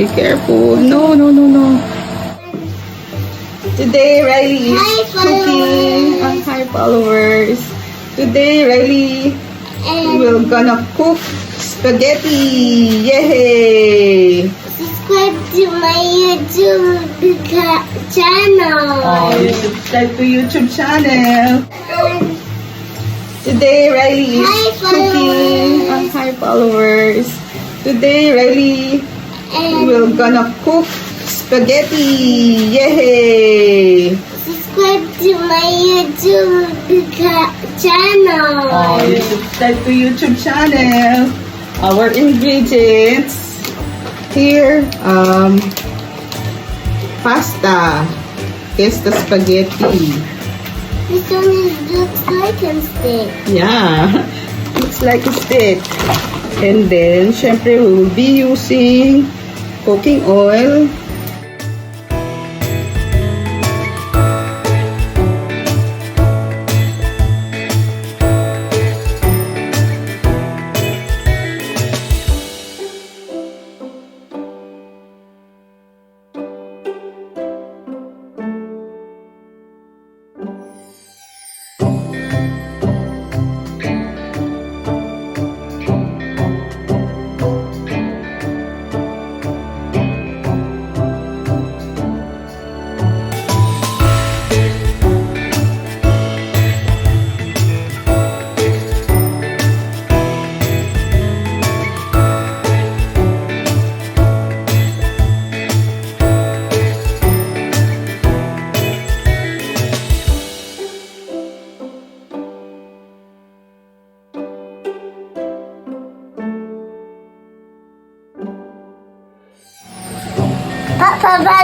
Be careful. No, no, no, no. Today, Riley is cooking. Hi, followers. Today, Riley will gonna cook spaghetti. Yay! Subscribe to my YouTube channel. Oh, you subscribe to YouTube channel. Today, Riley is cooking. Hi, followers. Today, Riley will gonna cook spaghetti. Yay! Subscribe to my YouTube channel. Oh, you subscribe to YouTube channel. Our ingredients here, pasta, Fiesta spaghetti. This one looks like a stick. Yeah, looks like a stick. And then, syempre, we will be using cooking oil.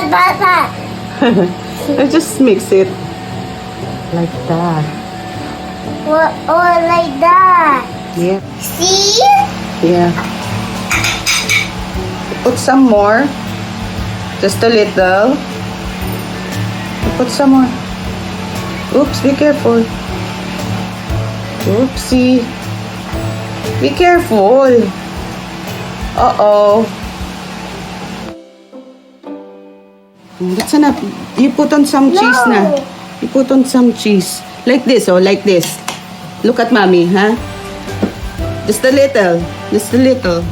Papa. I just mix it like that. Or like that. Yeah. See? Yeah. Put some more. Just a little. Put some more. Oops, be careful. Oopsie. Be careful. Uh-oh. That's enough. You put on some cheese na. You put on some cheese. Like this, oh, like this. Look at mommy, huh? Just a little. Just a little.